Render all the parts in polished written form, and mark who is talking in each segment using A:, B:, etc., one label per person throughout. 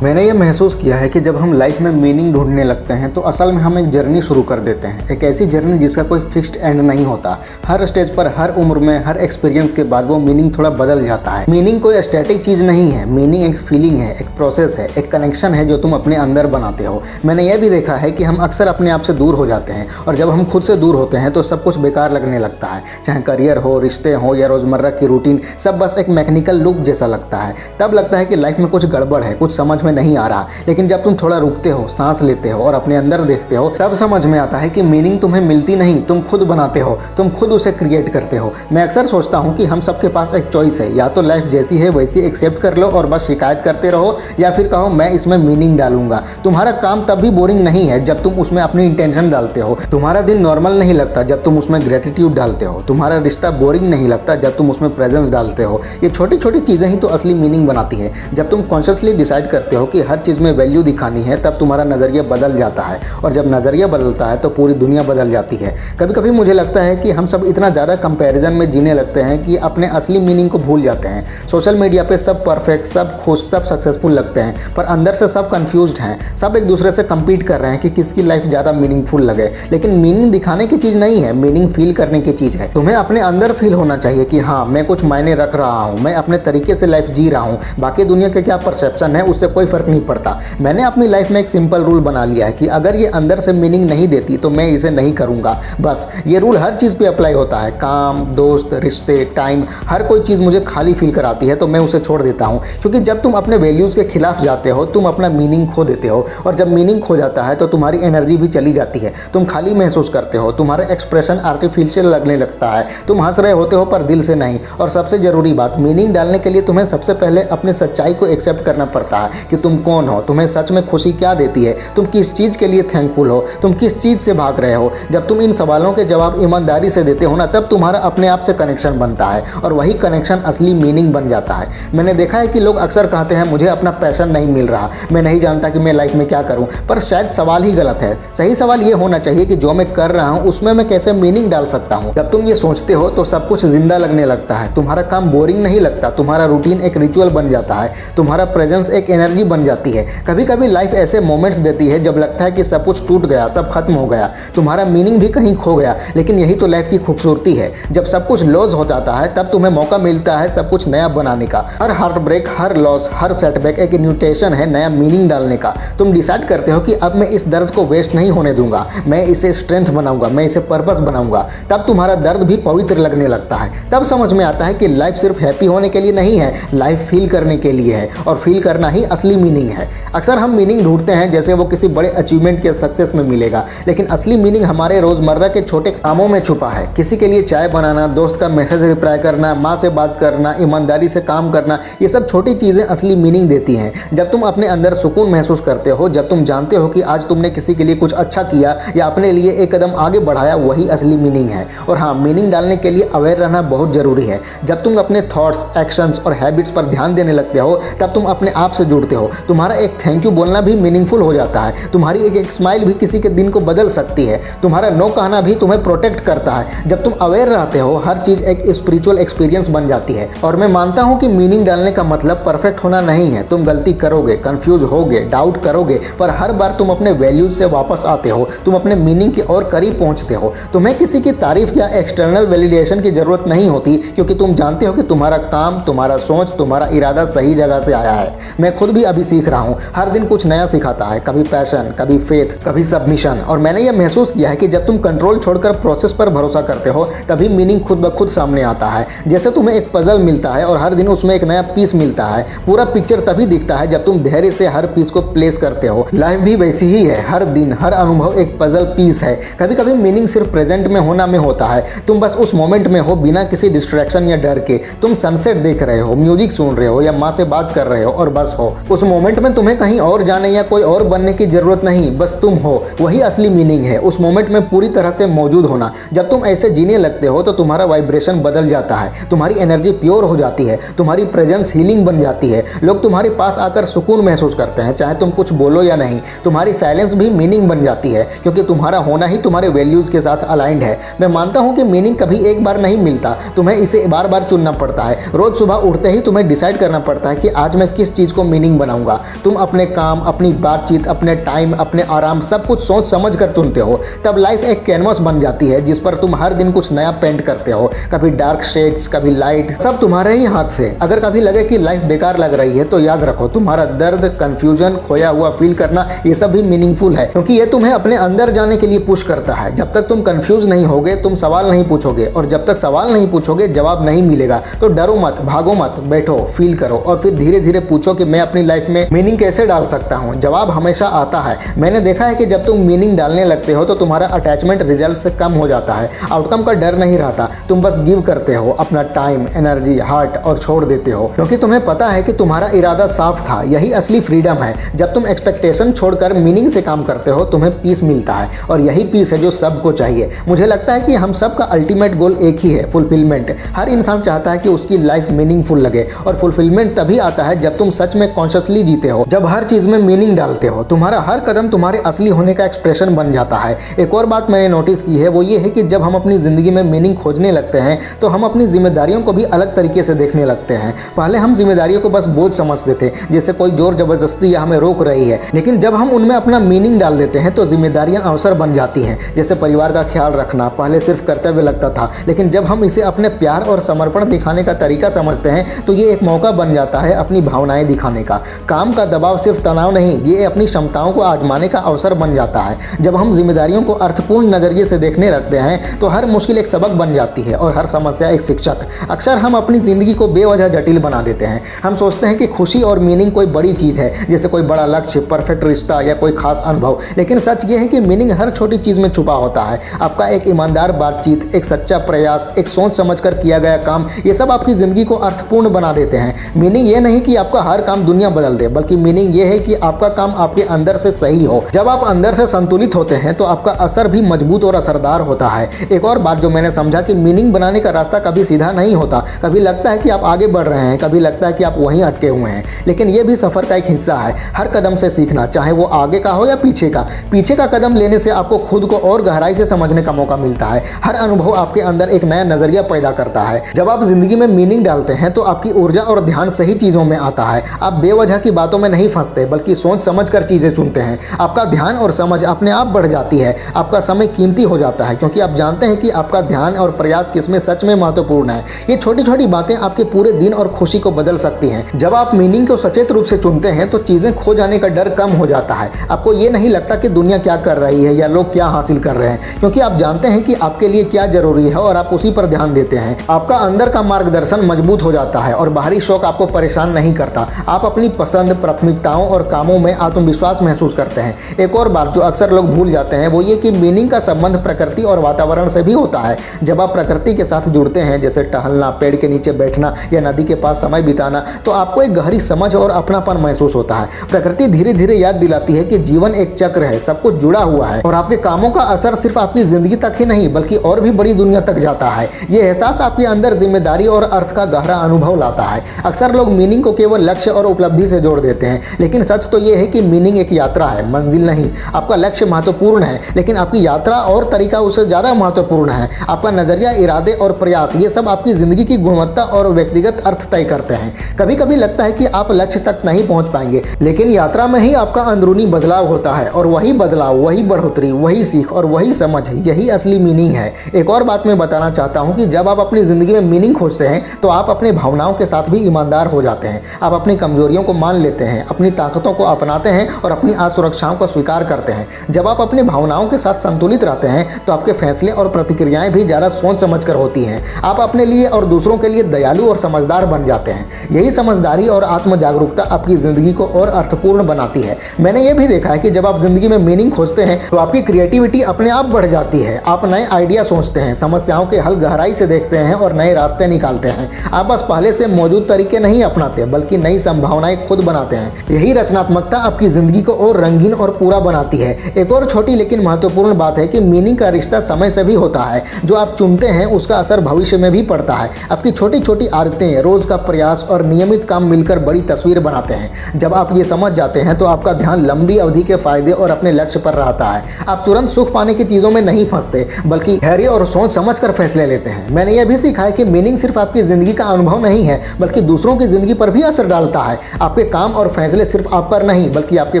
A: मैंने ये महसूस किया है कि जब हम लाइफ में मीनिंग ढूंढने लगते हैं तो असल में हम एक जर्नी शुरू कर देते हैं। एक ऐसी जर्नी जिसका कोई फिक्स्ड एंड नहीं होता। हर स्टेज पर, हर उम्र में, हर एक्सपीरियंस के बाद वो मीनिंग थोड़ा बदल जाता है। मीनिंग कोई स्टैटिक चीज़ नहीं है। मीनिंग एक फीलिंग है, एक प्रोसेस है, एक कनेक्शन है जो तुम अपने अंदर बनाते हो। मैंने यह भी देखा है कि हम अक्सर अपने आप से दूर हो जाते हैं और जब हम खुद से दूर होते हैं तो सब कुछ बेकार लगने लगता है। चाहे करियर हो, रिश्ते हो या रोज़मर्रा की रूटीन, सब बस एक मैकेनिकल लूप जैसा लगता है। तब लगता है कि लाइफ में कुछ गड़बड़ है, कुछ समझ में नहीं आ रहा। लेकिन जब तुम थोड़ा रुकते हो, सांस लेते हो और अपने अंदर देखते हो, तब समझ में आता है कि मीनिंग तुम्हें मिलती नहीं, तुम खुद बनाते हो, तुम खुद उसे क्रिएट करते हो। मैं अक्सर सोचता हूँ कि हम सबके पास एक चॉइस है, या तो लाइफ जैसी है वैसी एक्सेप्ट कर लो और बस शिकायत करते रहो, या फिर कहो मैं इसमें मीनिंग डालूंगा। तुम्हारा काम तब भी बोरिंग नहीं है जब तुम उसमें अपनी इंटेंशन डालते हो। तुम्हारा दिन नॉर्मल नहीं लगता जब तुम उसमें ग्रेटिट्यूड डालते हो। तुम्हारा रिश्ता बोरिंग नहीं लगता जब तुम उसमें प्रेजेंस डालते हो। ये छोटी छोटी चीज़ें ही तो असली मीनिंग बनाती है। जब तुम कॉन्शियसली डिसाइड करते हो कि हर चीज़ में वैल्यू दिखानी है, तब तुम्हारा नज़रिया बदल जाता है, और जब नज़रिया बदलता है तो पूरी दुनिया बदल जाती है। कभी कभी मुझे लगता है कि हम सब इतना ज़्यादा कंपैरिजन में जीने लगते हैं कि अपने असली मीनिंग को भूल जाते हैं। सोशल मीडिया पे सब परफेक्ट, सब खुश, सब सक्सेसफुल लगते हैं, पर अंदर से सब कंफ्यूज्ड हैं। सब एक दूसरे से कम्पीट कर रहे हैं कि किसकी लाइफ ज़्यादा मीनिंगफुल लगे। लेकिन मीनिंग दिखाने की चीज़ नहीं है, मीनिंग फील करने की चीज़ है। तुम्हें अपने अंदर फील होना चाहिए कि हाँ, मैं कुछ मायने रख रहा हूँ, मैं अपने तरीके से लाइफ जी रहा हूँ। बाकी दुनिया के क्या परसेप्शन है उससे कोई फ़र्क नहीं पड़ता। मैंने अपनी लाइफ में एक सिंपल रूल बना लिया है कि अगर ये अंदर से मीनिंग नहीं देती तो मैं इसे नहीं करूँगा। बस ये रूल हर चीज़ पे अप्लाई होता है। काम, दोस्त, रिश्ते, टाइम, हर कोई चीज़ मुझे खाली फील कराती है तो मैं उसे छोड़ देता हूँ। क्योंकि जब तुम अपने वैल्यूज़ के खिलाफ जाते हो, तुम अपना मीनिंग खो देते हो, और जब मीनिंग खो जाता है तो तुम्हारी एनर्जी भी चली जाती है। तुम खाली महसूस करते हो, तुम्हारा एक्सप्रेशन आर्टिफिशियल लगने लगता है, तुम हंस रहे होते हो पर दिल से नहीं। और सबसे ज़रूरी बात, मीनिंग डालने के लिए तुम्हें सबसे पहले अपने सच्चाई को एक्सेप्ट करना पड़ता है कि तुम कौन हो, तुम्हें सच में खुशी क्या देती है, तुम किस चीज़ के लिए थैंकफुल हो, तुम किस चीज़ से भाग रहे हो। जब तुम इन सवालों के जवाब ईमानदारी से देते हो ना, तब तुम्हारा अपने आप से कनेक्शन बनता है, और वही कनेक्शन असली मीनिंग बन जाता है। मैंने देखा है कि लोग अक्सर कहते हैं मुझे अपना पैशन नहीं मिल रहा, मैं नहीं जानता कि मैं लाइफ में क्या करूं। पर शायद सवाल ही गलत है। सही सवाल ये होना चाहिए कि जो मैं कर रहा हूं उसमें मैं कैसे मीनिंग डाल सकता हूं। जब तुम ये सोचते हो तो सब कुछ जिंदा लगने लगता है। तुम्हारा काम बोरिंग नहीं लगता, तुम्हारा रूटीन एक रिचुअल बन जाता है, तुम्हारा प्रेजेंस एक एनर्जी बन जाती है। कभी कभी लाइफ ऐसे मोमेंट्स देती है जब लगता है कि सब कुछ टूट गया, सब खत्म हो गया, तुम्हारा मीनिंग भी कहीं खो गया। लेकिन यही तो लाइफ की खूबसूरती है। जब सब कुछ लॉस हो जाता है तब तुम्हें मौका मिलता है सब कुछ नया बनाने का। हर हार्ट ब्रेक, हर लॉस, हर सेटबैक एक इन्विटेशन है नया मीनिंग डालने का। तुम डिसाइड करते हो कि अब मैं इस दर्द को वेस्ट नहीं होने दूंगा, मैं इसे स्ट्रेंथ बनाऊंगा, मैं इसे पर्पस बनाऊंगा। तब तुम्हारा दर्द भी पवित्र लगने लगता है। तब समझ में आता है कि लाइफ सिर्फ हैप्पी होने के लिए नहीं है, लाइफ फील करने के लिए है, और फील करना ही असली मीनिंग है। अक्सर हम मीनिंग ढूंढते हैं जैसे वो किसी बड़े अचीवमेंट के सक्सेस में मिलेगा, लेकिन असली मीनिंग हमारे रोजमर्रा के छोटे कामों में छुपा है। किसी के लिए चाय बनाना, दोस्त का मैसेज रिप्लाई करना, माँ से बात करना, ईमानदारी से काम करना, ये सब छोटी चीज़ें असली मीनिंग देती हैं। जब तुम अपने अंदर सुकून महसूस करते हो, जब तुम जानते हो कि आज तुमने किसी के लिए कुछ अच्छा किया या अपने लिए एक कदम आगे बढ़ाया, वही असली मीनिंग है। और हाँ, मीनिंग डालने के लिए अवेयर रहना बहुत ज़रूरी है। जब तुम अपने थॉट्स, एक्शंस और हैबिट्स पर ध्यान देने लगते हो, तब तुम अपने आप से जुड़ते हो। तुम्हारा एक थैंक यू बोलना भी मीनिंगफुल हो जाता है। तुम्हारी एक स्माइल भी किसी के दिन को बदल सकती है। तुम्हारा नो कहना भी तुम्हें प्रोटेक्ट करता है। जब तुम अवेयर रहते हो, हर चीज़ एक स्पिरिचुअल एक्सपीरियंस बन जाती है। और मैं मानता हूँ कि मीनिंग डालने का मतलब परफेक्ट होना नहीं है। तुम गलती करोगे, कंफ्यूज होगे, डाउट करोगे, पर हर बार तुम अपने वैल्यूज से वापस आते हो, तुम अपने मीनिंग की और करीब पहुँचते हो। तुम्हें किसी की तारीफ या एक्सटर्नल वैलिडेशन की जरूरत नहीं होती, क्योंकि तुम जानते हो कि तुम्हारा काम, तुम्हारा सोच, तुम्हारा इरादा सही जगह से आया है। मैं खुद भी अभी सीख रहा हूँ। हर दिन कुछ नया सिखाता है, कभी पैशन, कभी फेथ, कभी सबमिशन। और मैंने ये महसूस किया है कि जब तुम कंट्रोल छोड़कर प्रोसेस पर भरोसा करते हो, तभी मीनिंग खुद ब खुद सामने आता है। जैसे तुम्हें एक पजल मिलता है और हर दिन उसमें एक नया पीस मिलता है। पूरा पिक्चर तभी दिखता है जब तुम धैर्य से हर पीस को प्लेस करते हो। लाइफ भी वैसी ही है। हर दिन, हर अनुभव एक पजल पीस है। कभी कभी मीनिंग सिर्फ प्रेजेंट में होना में होता है। तुम बस उस मोमेंट में हो, बिना किसी डिस्ट्रैक्शन या डर के। तुम सनसेट देख रहे हो, म्यूजिक सुन रहे हो या माँ से बात कर रहे हो, और बस हो। उस मोमेंट में तुम्हें कहीं और जाने या कोई और बनने की जरूरत नहीं, बस तुम हो। वही असली मीनिंग है, उस मोमेंट में पूरी तरह से मौजूद होना। जब तुम ऐसे जीने लगते हो तो तुम्हारा वाइब्रेशन बदल जाता है, तुम्हारी एनर्जी प्योर हो जाती है, तुम्हारी प्रेजेंस हीलिंग बन जाती है। लोग तुम्हारे पास आकर सुकून महसूस करते हैं, चाहे तुम कुछ बोलो या नहीं। तुम्हारी साइलेंस भी मीनिंग बन जाती है, क्योंकि तुम्हारा होना ही तुम्हारे वैल्यूज़ के साथ अलाइंड है। मैं मानता हूँ कि मीनिंग कभी एक बार नहीं मिलता, तुम्हें इसे बार बार चुनना पड़ता है। रोज़ सुबह उठते ही तुम्हें डिसाइड करना पड़ता है कि आज मैं किस चीज़ को मीनिंग बनाऊंगा। तुम अपने काम, अपनी बातचीत, अपने टाइम, अपने आराम सब कुछ सोच समझ कर चुनते हो। तब लाइफ एक कैनवस बन जाती है जिस पर तुम हर दिन कुछ नया पेंट करते हो, कभी डार्क शेड्स, कभी लाइट, सब तुम्हारे ही हाथ से। अगर कभी लगे कि लाइफ बेकार लग रही है तो याद रखो, तुम्हारा दर्द, कंफ्यूजन, खोया हुआ फील करना, ये सब भी मीनिंगफुल है, क्योंकि ये तुम्हें अपने अंदर जाने के लिए पुश करता है। जब तक तुम कंफ्यूज नहीं होगे, तुम सवाल नहीं पूछोगे, और जब तक सवाल नहीं पूछोगे, जवाब नहीं मिलेगा। तो डरो मत, भागो मत, बैठो, फील करो, और फिर धीरे धीरे पूछो कि मैं अपनी लाइफ में मीनिंग कैसे डाल सकता हूँ। जवाब हमेशा आता है। मैंने देखा है कि जब तुम मीनिंग डालने लगते हो तो तुम्हारा अटैचमेंट रिजल्ट से कम हो जाता है। आउटकम का डर नहीं रहता, तुम बस गिव करते हो अपना टाइम, एनर्जी, हार्ट, और छोड़ देते हो, क्योंकि तुम्हें पता है कि तुम्हारा इरादा साफ था। यही असली फ्रीडम है। जब तुम एक्सपेक्टेशन छोड़कर मीनिंग से काम करते हो, तुम्हें पीस मिलता है, और यही पीस है जो सबको चाहिए। मुझे लगता है कि हम सबका अल्टीमेट गोल एक ही है, फुलफिलमेंट। हर इंसान चाहता है कि उसकी लाइफ मीनिंगफुल लगे, और फुलफिलमेंट तभी आता है जब तुम सच में कॉन्शियसली जीते हो, जब हर चीज में मीनिंग डालते हो। तुम्हारा हर कदम तुम्हारे असली होने का एक्सप्रेशन बन जाता है। एक और बात मैंने नोटिस की है, वो ये है कि जब हम अपनी जिंदगी में मीनिंग खोजने लगते हैं तो हम अपनी जिम्मेदारियों को भी अलग तरीके से देखने लगते हैं। पहले हम जिम्मेदारियों को बस बोझ समझते थे, जैसे कोई जोर जबरदस्ती या हमें रोक रही है, लेकिन जब हम उनमें अपना मीनिंग डाल देते हैं तो जिम्मेदारियां अवसर बन जाती हैं। जैसे परिवार का ख्याल रखना पहले सिर्फ कर्तव्य लगता था, लेकिन जब हम इसे अपने प्यार और समर्पण दिखाने का तरीका समझते हैं तो ये एक मौका बन जाता है अपनी भावनाएं दिखाने का। काम का दबाव सिर्फ तनाव नहीं, ये अपनी क्षमताओं को आजमाने का अवसर बन जाता है। जब हम जिम्मेदारियों को अर्थपूर्ण नजरिए से देखने लगते हैं तो हर मुश्किल एक सबक बन जाती है और हर समस्या एक शिक्षक। अक्सर हम अपनी जिंदगी को बेवजह जटिल बना देते हैं। हम सोचते हैं कि खुशी और मीनिंग कोई बड़ी चीज है, जैसे कोई बड़ा लक्ष्य, परफेक्ट रिश्ता या कोई खास अनुभव, लेकिन सच ये है कि मीनिंग हर छोटी चीज में छुपा होता है। आपका एक ईमानदार बातचीत, एक सच्चा प्रयास, एक सोच समझकर किया गया काम, ये सब आपकी जिंदगी को अर्थपूर्ण बना देते हैं। मीनिंग ये नहीं कि आपका हर काम दुनिया बदल दे, बल्कि मीनिंग ये है कि आपका काम आपके अंदर से सही हो। जब आप अंदर से संतुलित होते हैं तो आपका असर भी मजबूत और असरदार होता है। एक और बात जो मैंने समझा कि मीनिंग बनाने का रास्ता कभी सीधा नहीं होता। कभी लगता है कि आप आगे बढ़ रहे हैं, कभी लगता है कि आप वहीं अटके हुए हैं, लेकिन यह भी सफर का एक हिस्सा है। हर कदम से सीखना, चाहे वो आगे का हो या पीछे का कदम लेने से आपको खुद को और गहराई से समझने का मौका मिलता है। हर अनुभव आपके अंदर एक नया नजरिया पैदा करता है। जब आप जिंदगी में मीनिंग डालते हैं तो आपकी ऊर्जा और ध्यान सही चीजों में आता है। आप बेवजह की बातों में नहीं फंसते, बल्कि सोच समझ कर चीजें चुनते हैं। आपका ध्यान और समझ अपने आप बढ़ जाती है। आपका समय कीमती हो जाता है, क्योंकि आप जानते हैं कि आपका ध्यान और प्रयास किसमें सच में महत्वपूर्ण है। ये छोटी छोटी बातें आपके पूरे दिन और खुशी को बदल सकती हैं। जब आप मीनिंग को सचेत रूप से चुनते हैं तो चीजें खो जाने का डर कम हो जाता है। आपको ये नहीं लगता कि दुनिया क्या कर रही है या लोग क्या हासिल कर रहे हैं, क्योंकि आप जानते हैं कि आपके लिए क्या जरूरी है और आप उसी पर ध्यान देते हैं। आपका अंदर का मार्गदर्शन मजबूत हो जाता है और बाहरी शौक आपको परेशान नहीं करता। आप अपनी पसंद, प्राथमिकताओं और कामों में आत्मविश्वास महसूस करते हैं। एक और बात जो अक्सर लोग भूल जाते हैं वो ये कि मीनिंग का संबंध प्रकृति और वातावरण से भी होता है। जब आप प्रकृति के साथ जुड़ते हैं, जैसे टहलना, पेड़ के नीचे बैठना या नदी के पास समय बिताना, तो आपको एक गहरी समझ और अपनापन महसूस होता है। प्रकृति धीरे धीरे याद दिलाती है कि जीवन एक चक्र है, सब कुछ जुड़ा हुआ है, और आपके कामों का असर सिर्फ आपकी जिंदगी तक ही नहीं बल्कि और भी बड़ी दुनिया तक जाता है। ये एहसास आपके अंदर जिम्मेदारी और अर्थ का गहरा अनुभव लाता है। अक्सर लोग मीनिंग को केवल लक्ष्य और उपलब्धि से जोड़ देते हैं, लेकिन सच तो ये है कि मीनिंग एक यात्रा है, मंजिल नहीं। आपका लक्ष्य महत्वपूर्ण है, लेकिन आपकी यात्रा और तरीका उससे ज़्यादा महत्वपूर्ण है। आपका नजरिया, इरादे और प्रयास, ये सब आपकी जिंदगी की गुणवत्ता और व्यक्तिगत अर्थ तय करते हैं। कभी कभी लगता है कि आप लक्ष्य तक नहीं पहुंच पाएंगे, लेकिन यात्रा में ही आपका अंदरूनी बदलाव होता है, और वही बदलाव, वही बढ़ोतरी, वही सीख और वही समझ, यही असली मीनिंग है। एक और बात मैं बताना चाहता हूँ कि जब आप अपनी जिंदगी में मीनिंग खोजते हैं तो आप अपने भावनाओं के साथ भी ईमानदार हो जाते हैं। आप अपनी कमजोरियों को मान लेते हैं, अपनी ताकतों को अपनाते हैं और अपनी असुरक्षाओं को स्वीकार करते हैं। जब आप अपने भावनाओं के साथ संतुलित रहते हैं तो आपके फैसले और प्रतिक्रियाएं भी ज़्यादा सोच समझकर होती हैं। आप अपने लिए और दूसरों के लिए दयालु और समझदार बन जाते हैं। यही समझदारी और आत्म जागरूकता आपकी जिंदगी को और अर्थपूर्ण बनाती है। मैंने ये भी देखा है कि जब आप जिंदगी में मीनिंग खोजते हैं तो आपकी क्रिएटिविटी अपने आप बढ़ जाती है। आप नए आइडिया सोचते हैं, समस्याओं के हल गहराई से देखते हैं और नए रास्ते निकालते हैं। आप बस पहले से मौजूद तरीके नहीं अपनाते बल्कि नई संभावनाएं खुद बनाते हैं। यही रचनात्मकता आपकी जिंदगी को और रंगीन और पूरा बनाती है। एक और छोटी लेकिन महत्वपूर्ण बात है कि मीनिंग का रिश्ता समय से भी होता है। जो आप चुनते हैं उसका असर भविष्य में भी पड़ता है। आपकी छोटी छोटी आदतें, रोज का प्रयास और नियमित काम मिलकर बड़ी तस्वीर बनाते हैं। जब आप ये समझ जाते हैं तो आपका ध्यान लंबी अवधि के फायदे और अपने लक्ष्य पर रहता है। आप तुरंत सुख पाने की चीजों में नहीं फंसते बल्कि धैर्य और सोच समझ कर फैसले लेते हैं। मैंने यह भी सीखा है कि मीनिंग सिर्फ आपकी जिंदगी का अनुभव नहीं है बल्कि दूसरों की जिंदगी पर भी असर डालता है। आप आपके काम और फैसले सिर्फ आप पर नहीं बल्कि आपके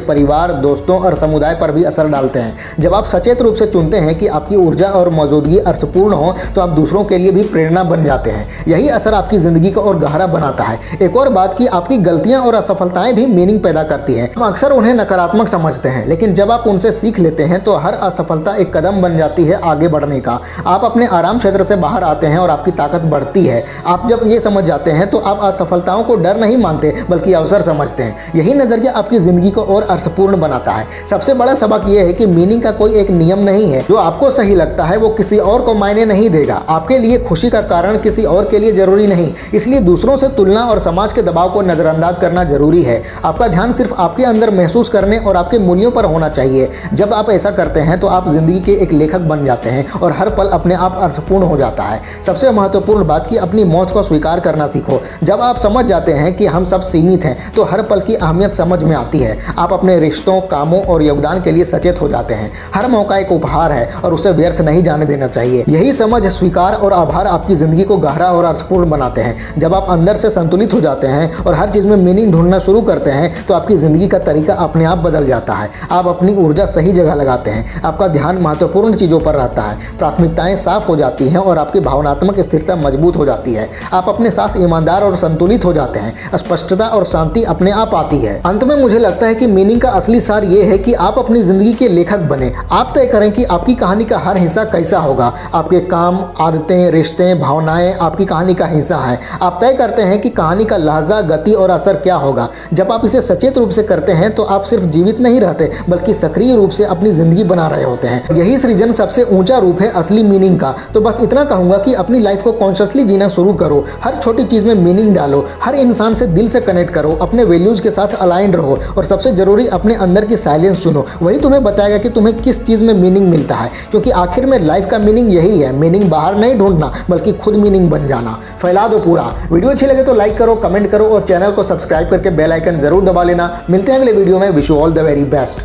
A: परिवार, दोस्तों और समुदाय पर भी असर डालते हैं। जब आप सचेत रूप से चुनते हैं कि आपकी ऊर्जा और मौजूदगी अर्थपूर्ण हो तो आप दूसरों के लिए भी प्रेरणा बन जाते हैं। यही असर आपकी ज़िंदगी को और गहरा बनाता है। एक और बात कि आपकी गलतियां और असफलताएं भी मीनिंग पैदा करती हैं। हम अक्सर उन्हें नकारात्मक समझते हैं, लेकिन जब आप उनसे सीख लेते हैं तो हर असफलता एक कदम बन जाती है आगे बढ़ने का। आप अपने आराम क्षेत्र से बाहर आते हैं और आपकी ताकत बढ़ती है। आप जब ये समझ जाते हैं तो आप असफलताओं को डर नहीं मानते बल्कि अवसर समझते हैं। यही नज़रिया आपकी ज़िंदगी को और अर्थपूर्ण बनाता है। सबसे बड़ा सबक यह है कि मीनिंग का कोई एक नियम नहीं है। जो आपको सही लगता है वो किसी और को मायने नहीं देगा। आपके लिए खुशी का कारण किसी और के लिए जरूरी नहीं। इसलिए दूसरों से तुलना और समाज के दबाव को नज़रअंदाज करना जरूरी है। आपका ध्यान सिर्फ आपके अंदर महसूस करने और आपके मूल्यों पर होना चाहिए। जब आप ऐसा करते हैं तो आप जिंदगी के एक लेखक बन जाते हैं और हर पल अपने आप अर्थपूर्ण हो जाता है। सबसे महत्वपूर्ण बात कि अपनी मौत को स्वीकार करना सीखो। जब आप समझ जाते हैं कि हम सब सीमित हैं तो हर पल की अहमियत समझ में आती है। आप अपने रिश्तों, कामों और योगदान के लिए सचेत हो जाते हैं। हर मौका एक उपहार है और उसे व्यर्थ नहीं जाने देना चाहिए। यही समझ, स्वीकार और आभार आपकी जिंदगी को गहरा और अर्थपूर्ण बनाते हैं। जब आप अंदर से संतुलित हो जाते हैं और हर चीज़ में मीनिंग ढूंढना शुरू करते हैं तो आपकी ज़िंदगी का तरीका अपने आप बदल जाता है। आप अपनी ऊर्जा सही जगह लगाते हैं, आपका ध्यान महत्वपूर्ण चीज़ों पर रहता है, प्राथमिकताएं साफ हो जाती हैं और आपकी भावनात्मक स्थिरता मजबूत हो जाती है। आप अपने साथ ईमानदार और संतुलित हो जाते हैं, स्पष्टता और शांति अपने आप आती है। अंत में मुझे लगता है कि मीनिंग का असली सार ये है कि आप अपनी ज़िंदगी के लेखक बने। आप तय करें कि आपकी कहानी का हर हिस्सा कैसा होगा। आपके काम, आदतें, रिश्ते, भावनाएं आपकी कहानी का हिस्सा हैं। आप तय करते हैं कि कहानी का लहजा, गति और असर क्या होगा। जब आप इसे सचेत रूप से करते हैं तो आप सिर्फ जीवित नहीं रहते बल्कि सक्रिय रूप से अपनी ज़िंदगी बना रहे होते हैं। यही सृजन सबसे ऊंचा रूप है असली मीनिंग का। तो बस इतना कहूँगा कि अपनी लाइफ को कॉन्शियसली जीना शुरू करो। हर छोटी चीज़ में मीनिंग डालो, हर इंसान से दिल से कनेक्ट करो, अपने वैल्यूज़ के साथ अलाइंड रहो और सबसे ज़रूरी अपने अंदर की साइलेंस चुनो। वही तुम्हें बताएगा कि तुम्हें किस चीज़ में मीनिंग मिलता है, क्योंकि आखिर में लाइफ का मीनिंग यही है। मीनिंग बाहर नहीं ढूंढना बल्कि खुद मीनिंग बन जाना। फैला दो पूरा। वीडियो अच्छी लगे तो लाइक करो, कमेंट करो और चैनल को सब्सक्राइब करके बेल आइकन जरूर दबा लेना। मिलते हैं अगले वीडियो में। Wish you all the very best.